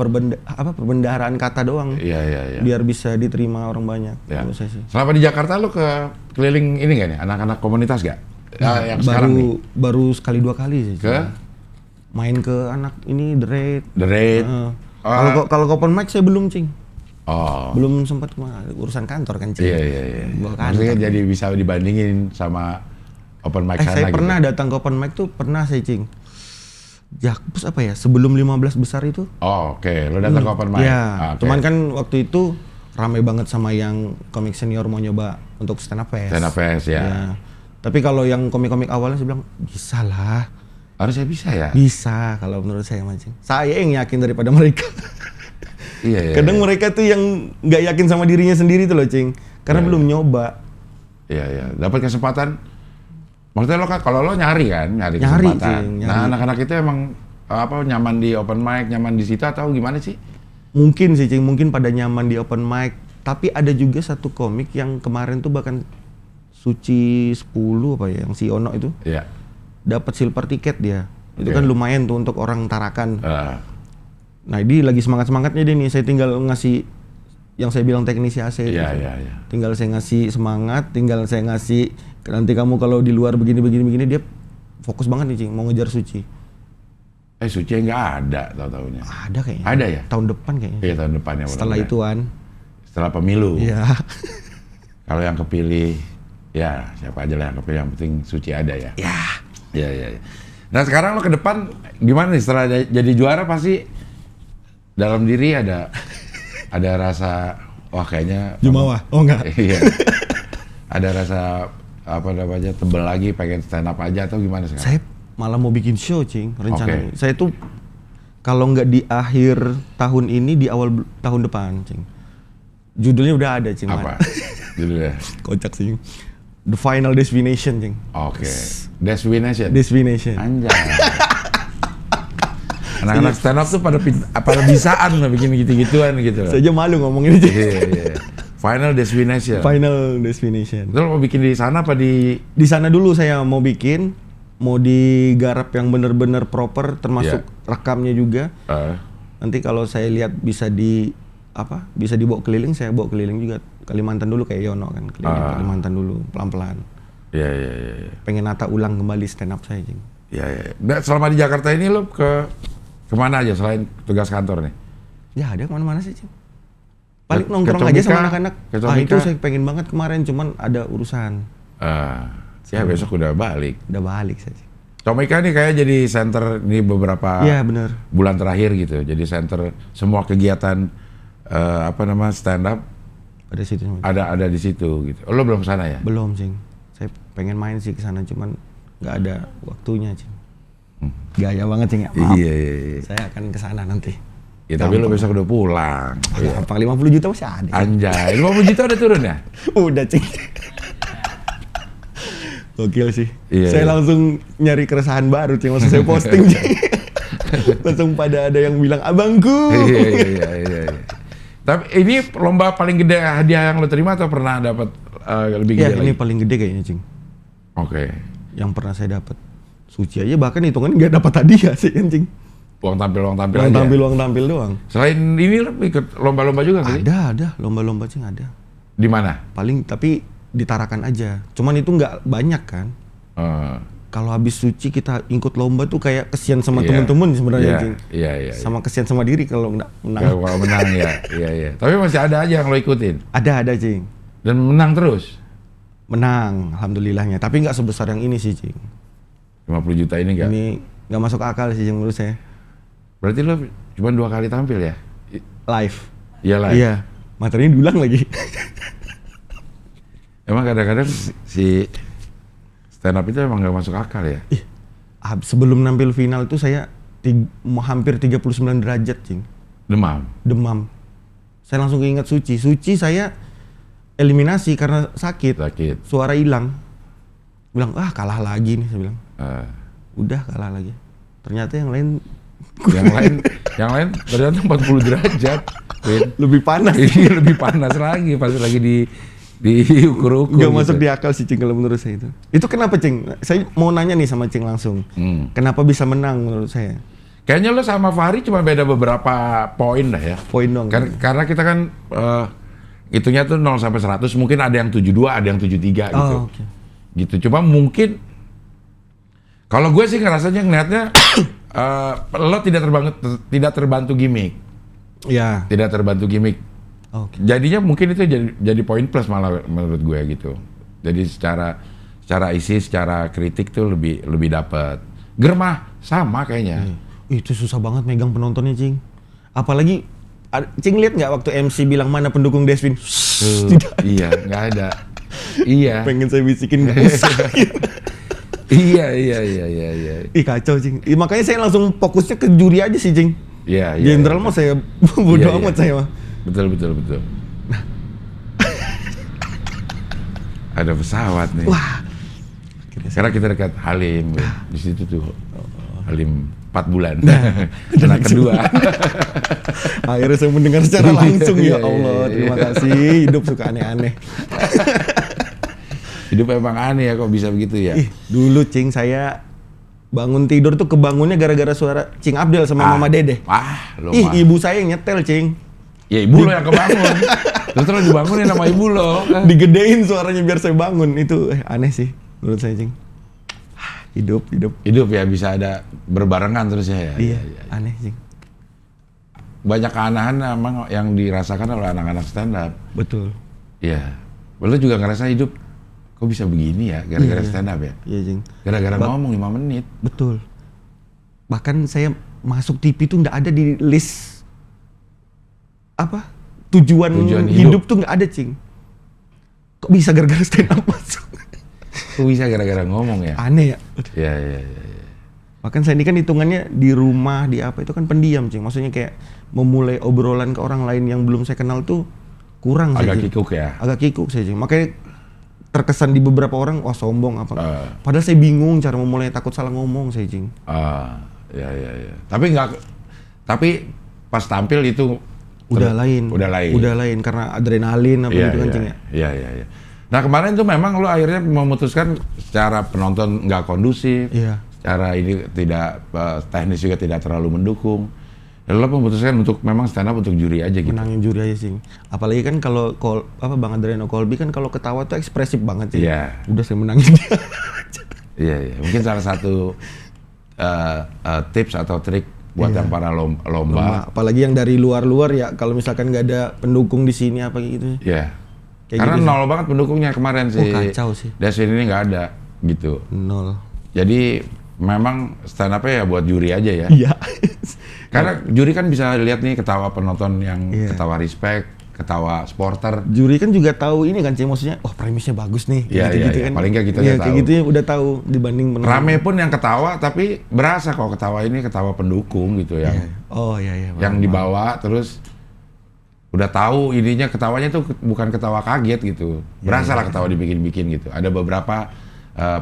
perbendaharaan kata doang. Iya. Biar bisa diterima orang banyak. Ya. Saya sih. Selama di Jakarta lu ke keliling ini nggak nih? Anak-anak komunitas nggak? Yang sekarang nih? Baru sekali 2 kali sih. Main ke anak ini The Raid. Kalau open mic saya belum, Cing. Belum sempat urusan kantor kan, Cing. Iya. Maksudnya jadi bisa dibandingin sama open mic sana. Saya pernah datang ke open mic tuh saya, Cing. Jakpus apa ya? Sebelum 15 besar itu. Oke. Lo datang ke open mic. Iya. Cuman kan waktu itu ramai banget sama yang komik senior mau nyoba untuk stand up fest. Stand up fest ya. Tapi kalau yang komik-komik awalnya saya bilang bisa lah. Harusnya bisa ya? Bisa kalau menurut saya, Mancing. Saya yang yakin daripada mereka. Iya. Kadang mereka tuh yang nggak yakin sama dirinya sendiri tuh loh, Cing. Karena belum nyoba. Iya. Dapat kesempatan. Maksudnya lo kan kalau lo nyari kesempatan. Cing, Nah, anak-anak itu emang nyaman di open mic, nyaman di situ atau gimana sih? Mungkin sih, Cing. Mungkin pada nyaman di open mic. Tapi ada juga satu komik yang kemarin tuh bahkan Suci 10 apa ya, yang si Ono itu. Iya. Dapat silver tiket dia. Itu kan lumayan tuh untuk orang Tarakan. Nah, ini lagi semangat-semangatnya dia nih. Saya tinggal ngasih yang saya bilang teknisi AC. Iya. Tinggal saya ngasih semangat, tinggal saya ngasih nanti kamu kalau di luar begini dia fokus banget nih, Cing, mau ngejar Suci. Suci nggak ada tahu-tahunya. Ada kayaknya. Ada ya? Tahun depan kayaknya. Iya, tahun depan ya. Setelah ituan. Setelah pemilu. Iya. Kalau yang kepilih, ya siapa aja lah yang kepilih, yang penting Suci ada ya. Iya. Nah sekarang lo ke depan gimana nih setelah jadi juara? Pasti dalam diri ada rasa wah kayaknya Jumawa. Oh enggak. Iya. Ada rasa tebel lagi pengen stand up aja atau gimana sekarang? Saya malah mau bikin show, Cing, rencananya. Saya tuh kalau nggak di akhir tahun ini, di awal tahun depan, Cing. Judulnya udah ada, Cing. Apa? Judulnya? Kocak, Cing. The Final Destination, Cing. Oke. Destination? Destination. Anjay. Anak-anak stand up tuh pada bisaan lah bikin gitu-gituan gitu. Saya aja malu ngomongin aja. Iya. Final Destination. Final Destination. Lo mau bikin di sana apa di? Di sana dulu saya mau bikin, mau digarap yang bener-bener proper, termasuk rekamnya juga. Nanti kalau saya lihat bisa dibawa keliling, saya bawa keliling juga. Kalimantan dulu kayak Yono kan, keliling Kalimantan dulu pelan-pelan. Iya. Pengen nata ulang kembali stand up saya, Cing. Iya. Nah, selama di Jakarta ini lo kemana aja selain tugas kantor nih? Ya ada kemana-mana sih, Cing. Paling nongkrong aja sama anak-anak. Itu saya pengen banget kemarin, cuman ada urusan. Besok udah balik. Udah balik saya. Comika nih kayak jadi center nih beberapa bulan terakhir gitu. Jadi center semua kegiatan stand up ada situ. Ada di situ gitu. Lo belum kesana ya? Belum, Cing. Saya pengen main sih kesana, cuman nggak ada waktunya, Cing. Gaya banget, Cing. Iya. Saya akan kesana nanti. Ya tapi lo besok udah pulang. Apa 50 juta masih ada. Anjay, 50 juta udah turun ya? Udah, Cing. Gokil sih. Iya, saya langsung nyari keresahan baru, Cing. Maksud saya posting, Cing. Langsung pada ada yang bilang, abangku. Iya. Tapi ini lomba paling gede hadiah yang lo terima atau pernah dapat lebih gede lagi? Ini paling gede kayaknya, Cing. Oke. Yang pernah saya dapat. Suci aja bahkan hitungannya nggak dapat hadiah sih, Cing. Uang tampil doang. Selain ini lo ikut lomba-lomba juga nggak sih? Ada lomba-lomba sih ada. Di mana? Paling tapi di Tarakan aja. Cuman itu nggak banyak kan. Kalau habis suci kita ikut lomba tuh kayak kesian sama temen-temen sebenarnya. Iya. Sama kesian sama diri kalau nggak menang. Kalau menang iya. Tapi masih ada aja yang lo ikutin? Ada Cing. Dan menang terus? Menang, alhamdulillahnya. Tapi nggak sebesar yang ini sih Cing. 50 juta ini nggak? Ini nggak masuk akal sih Cing menurut saya. Berarti lo cuma 2 kali tampil ya? Live? Iya live? Iya, materinya diulang lagi. Emang kadang-kadang si stand up itu emang nggak masuk akal ya? Sebelum nampil final itu saya hampir 39 derajat Cing. Demam? Saya langsung keinget Suci saya eliminasi karena sakit. Suara hilang. Bilang, kalah lagi nih, saya bilang. Udah kalah lagi. Ternyata yang lain ternyata 40 derajat. Lebih panas. Iya, lebih panas lagi pas lagi diukur-ukur. Gak masuk di akal sih Cing kalau menurut saya itu. Itu kenapa Cing? Saya mau nanya nih sama Cing langsung. Kenapa bisa menang menurut saya? Kayaknya lo sama Fahri cuma beda beberapa poin dah ya. Poin dong. Karena kita kan itunya tuh 0 sampai 100, mungkin ada yang 72, ada yang 73 gitu. Okay. Gitu. Cuma mungkin kalau gue sih ngerasanya ngeliatnya lo tidak terbantu gimmick. Iya. Tidak terbantu gimmick. Okay. Jadinya mungkin itu jadi poin plus malah menurut gue gitu. Jadi secara isi, secara kritik tuh lebih dapat. Germah sama kayaknya. Itu susah banget megang penontonnya Cing. Apalagi Cing lihat nggak waktu MC bilang mana pendukung Deswin? Iya, nggak ada. Iya. Pengen saya bisikin nggak usah. Iya. Ih kacau Cing. Makanya saya langsung fokusnya ke juri aja sih Cing. Iya. Jenderal mah saya bodo amat saya mah. Betul. Ada pesawat nih. Wah. Sekarang kita dekat Halim, di situ tuh Halim 4 bulan. Anak kedua. Akhirnya saya mendengar secara langsung ya Allah. Terima kasih. Hidup suka aneh-aneh. Hidup emang aneh ya kok bisa begitu ya. Dulu Cing saya bangun tidur tuh kebangunnya gara-gara suara Cing Abdel sama Mama Dede. Ibu saya yang nyetel Cing. Ya ibu lo yang kebangun. Terus lo dibangunin sama ibu lo. Digedein suaranya biar saya bangun. Itu aneh sih menurut saya Cing. Hidup ya bisa ada berbarengan terus ya. Iya. Aneh Cing. Banyak keanehan emang yang dirasakan oleh anak-anak stand up. Betul. Iya. Lo juga ngerasa hidup kok bisa begini ya gara-gara stand up ya? Iya Cing. Gara-gara ngomong 5 menit. Betul. Bahkan saya masuk TV tuh nggak ada di list tujuan hidup tuh nggak ada Cing. Kok bisa gara-gara stand up masuk? Kok bisa gara-gara ngomong ya? Aneh ya? Iya. Bahkan saya ini kan hitungannya di rumah, di apa itu kan pendiam Cing. Maksudnya kayak memulai obrolan ke orang lain yang belum saya kenal tuh kurang sih. Agak kikuk ya? Agak kikuk saya Cing. Makanya terkesan di beberapa orang, wah sombong apa. Padahal saya bingung cara memulai, takut salah ngomong saya Cing. Iya. Tapi pas tampil itu udah lain karena adrenalin apa gitu kan Cing ya. Iya. Nah kemarin tuh memang lo akhirnya memutuskan secara penonton nggak kondusif, secara ini tidak teknis juga tidak terlalu mendukung. Lalu lo memutuskan untuk memang stand up untuk juri aja gitu. Menangin juri aja Cing. Apalagi kan kalau Bang Adriano Colby kan kalau ketawa tuh ekspresif banget Cing. Iya. Udah saya menangin dia. Iya. Mungkin salah satu tips atau trik buat yang para lomba. Apalagi yang dari luar ya, kalau misalkan nggak ada pendukung di sini apa gitu. Iya. Kayak karena gitu, nol banget pendukungnya kemarin sih. Kacau sih. Deswin ini nggak ada gitu. Nol. Jadi memang stand up-nya ya buat juri aja ya. Iya. Karena juri kan bisa lihat nih ketawa penonton yang ketawa respect, ketawa supporter. Juri kan juga tahu ini kan Cing, maksudnya premisnya bagus nih. Iya. Kan. Paling nggak kita tahu. Kayak gitu ya udah tahu dibanding penonton. Rame pun yang ketawa tapi berasa kalau ketawa ini ketawa pendukung gitu yang. Iya. Yang dibawa terus udah tahu ininya ketawanya tuh bukan ketawa kaget gitu. Berasa lah ketawa dibikin-bikin gitu. Ada beberapa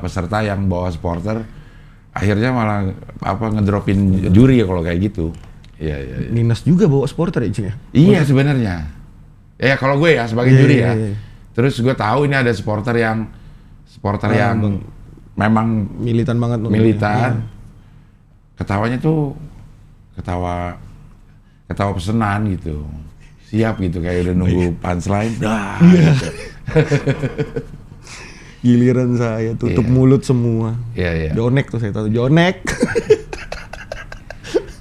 peserta yang bawa supporter akhirnya malah ngedropin juri ya kalau kayak gitu. Iya. Minus juga bawa supporter ya Cing ya? Iya sebenarnya. Ya kalau gue ya sebagai juri ya. Terus gue tahu ini ada supporter yang memang militan banget. Militan. Ketawanya tuh ketawa pesenan gitu. Siap gitu kayak udah nunggu punchline. Gitu. Giliran saya tutup mulut semua. Iya. Jonek tuh saya tahu, Jonek.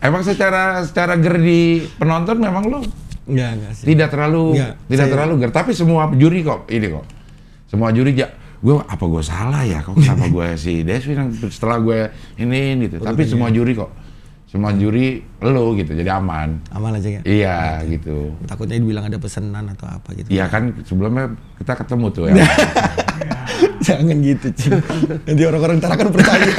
Emang secara ger di penonton memang lu enggak sih. Tidak terlalu ger, tapi semua juri kok semua juri apa gue salah ya, kok kenapa gue si Deswin setelah gue ini gitu. Tapi semua juri lo gitu, jadi aman aja ya. Iya gitu. Takutnya dibilang ada pesanan atau apa gitu. Iya kan sebelumnya kita ketemu tuh ya. Jangan gitu Cing. Nanti orang-orang Tarakan percaya.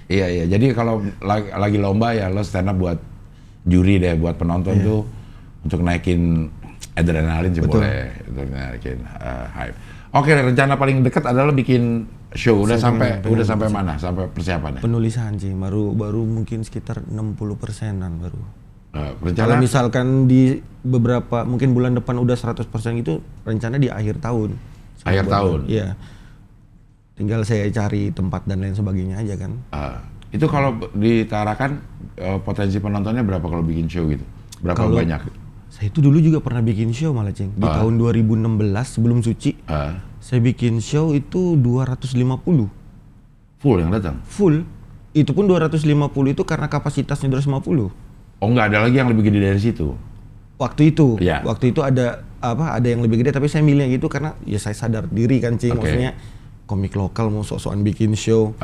Iya. Jadi kalau lagi lomba ya lo stand up buat juri deh, buat penonton tuh untuk naikin adrenalin sih. Betul. Boleh, untuk naikin hype. Oke, rencana paling dekat adalah bikin show. Udah sampai mana? Sampai persiapannya? Penulisan sih, baru mungkin sekitar 60%-an baru. Rencana? Kalau misalkan di beberapa mungkin bulan depan udah 100% itu rencana di akhir tahun. Akhir tahun? Iya. Tinggal saya cari tempat dan lain sebagainya aja kan. Itu kalau ditarakan potensi penontonnya berapa kalau bikin show gitu? Berapa banyak? Saya itu dulu juga pernah bikin show malah Cing. Di tahun 2016 sebelum Suci. Saya bikin show itu 250. Full yang datang? Full. Itu pun 250 itu karena kapasitasnya 250. Oh nggak ada lagi yang lebih gede dari situ? Waktu itu. Yeah. Waktu itu ada yang lebih gede tapi saya milih yang itu karena ya saya sadar diri kan Cing. Maksudnya komik lokal mau sok-sokan bikin show.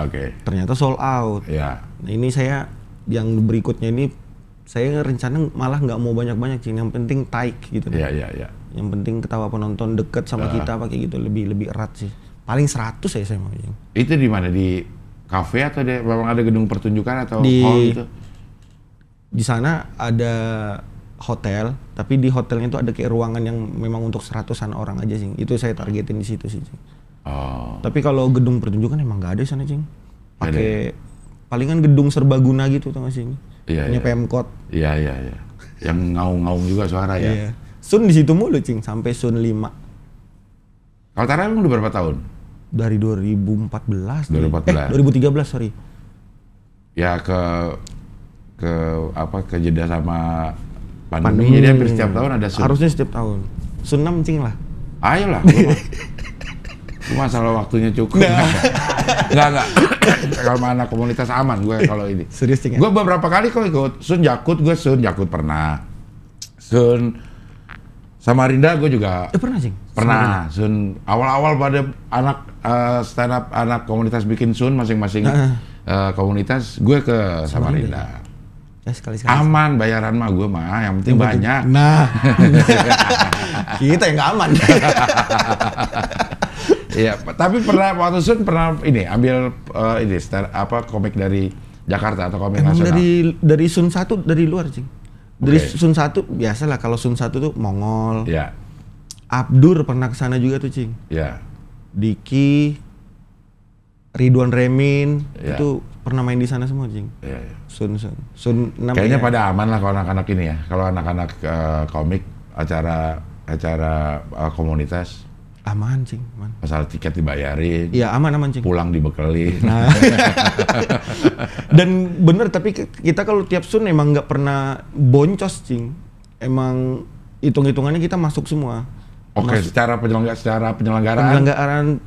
Ternyata sold out. Yeah. Nah ini saya yang berikutnya ini saya rencana malah nggak mau banyak-banyak Cing, yang penting taik gitu. Iya. Yang penting ketawa penonton deket sama kita pakai gitu, lebih erat sih. Paling 100 saya mau Cing. Itu di mana? Di kafe atau memang ada gedung pertunjukan atau hall gitu? Di sana ada hotel, tapi di hotelnya itu ada kayak ruangan yang memang untuk 100-an orang aja Cing. Itu saya targetin di situ sih Cing. Tapi kalau gedung pertunjukan emang nggak ada di sana Cing. Pakai palingan gedung serbaguna gitu tuh nggak Cing? Punya Pemkot. Iya. Yang ngaung-ngaung juga suara ya. Iya. Sun di situ mulu Cing, sampai Sun 5. Kalau Tara emang udah berapa tahun? Dari 2014. 2013, sorry. Ya ke jeda sama pandemi. Jadi hampir setiap tahun ada Sun. Harusnya setiap tahun. Sun 6 Cing lah. Ayolah. Masalah waktunya cukup. Enggak. Kalau anak komunitas aman gue kalau ini. Serius Cing. Gue beberapa kali kok ikut Sun Jakut pernah. Sun Samarinda gue juga. Pernah Cing? Pernah. Sun awal-awal pada anak stand up anak komunitas bikin Sun masing-masing komunitas gue ke Samarinda. Ya, sekali. Aman bayaran mah gue mah, yang penting banyak. Nah. Kita yang nggak aman. Iya, tapi waktu Sun pernah ambil komik dari Jakarta atau komik nasional. Dari Sun 1 dari luar Cing. Dari Sun 1 biasalah kalau Sun 1 tuh Mongol. Iya. Abdur pernah kesana juga tuh Cing. Iya. Diki, Ridwan Remin itu pernah main di sana semua Cing. Iya. Sun 6. Kayaknya pada aman lah kalau anak-anak ini ya. Kalau anak-anak komik acara komunitas. Aman Cing, aman. Masalah tiket dibayarin. Iya aman Cing. Pulang dibekelin. Nah. Dan bener tapi kita kalau tiap Sun emang nggak pernah boncos Cing. Emang hitung-hitungannya kita masuk semua. Oke, secara penyelenggaraan,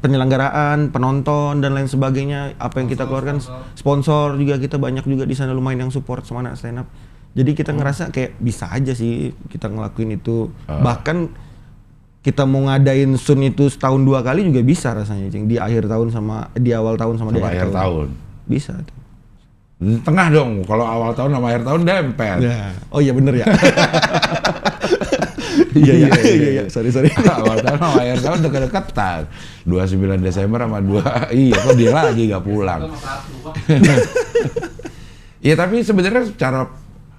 penonton dan lain sebagainya, apa yang kita keluarkan, sponsor juga kita banyak juga di sana lumayan yang support sama anak stand up. Jadi kita ngerasa kayak bisa aja sih kita ngelakuin itu. Bahkan kita mau ngadain Sun itu setahun 2 kali juga bisa rasanya Cing. Di akhir tahun sama di awal tahun sama di akhir tahun. Bisa tuh. Tengah dong, kalau awal tahun sama akhir tahun dempet. Ya. Oh iya bener ya. Iya. Sorry. Awal tahun sama akhir tahun dekat-dekatan. 29 Desember sama 2. Iya, kok dia lagi gak pulang. Iya, tapi sebenarnya secara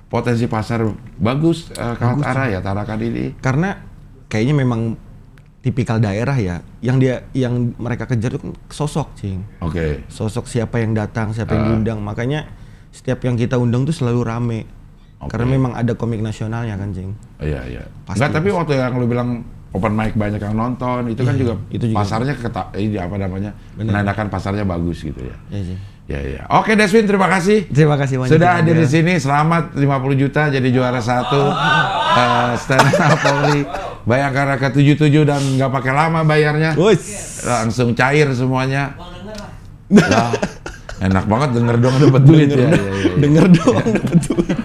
potensi pasar bagus kalau Tarakan ini. Karena kayaknya memang tipikal daerah ya, yang mereka kejar itu sosok Cing. Sosok siapa yang datang, siapa yang diundang. Makanya setiap yang kita undang tuh selalu rame. Karena memang ada komik nasionalnya kan Cing. Iya. Enggak, tapi waktu yang lu bilang open mic banyak yang nonton, itu kan juga pasarnya menandakan pasarnya bagus gitu ya. Iya Cing. Ya. Oke Deswin, terima kasih. Terima kasih banyak. Sudah hadir di sini. Selamat 50 juta jadi juara 1 stand up Polri. Bayangkara ke-77 dan nggak pakai lama bayarnya. Langsung cair semuanya. Lah, enak banget denger doang dapat duit ya. Denger doang dapat duit.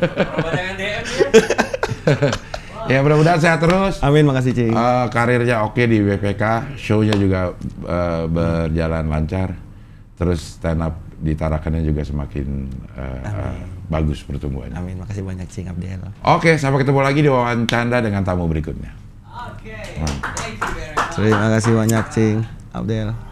Ya mudah-mudahan sehat terus. Amin, makasih Cing. Karirnya oke di BPK, show-nya juga berjalan lancar. Terus stand up di Tarakannya juga semakin bagus pertumbuhannya. Amin, makasih banyak Cing Abdel. Oke, sampai ketemu lagi di wawancara dengan tamu berikutnya. Oke, thank you very much. Terima kasih banyak Cing Abdel.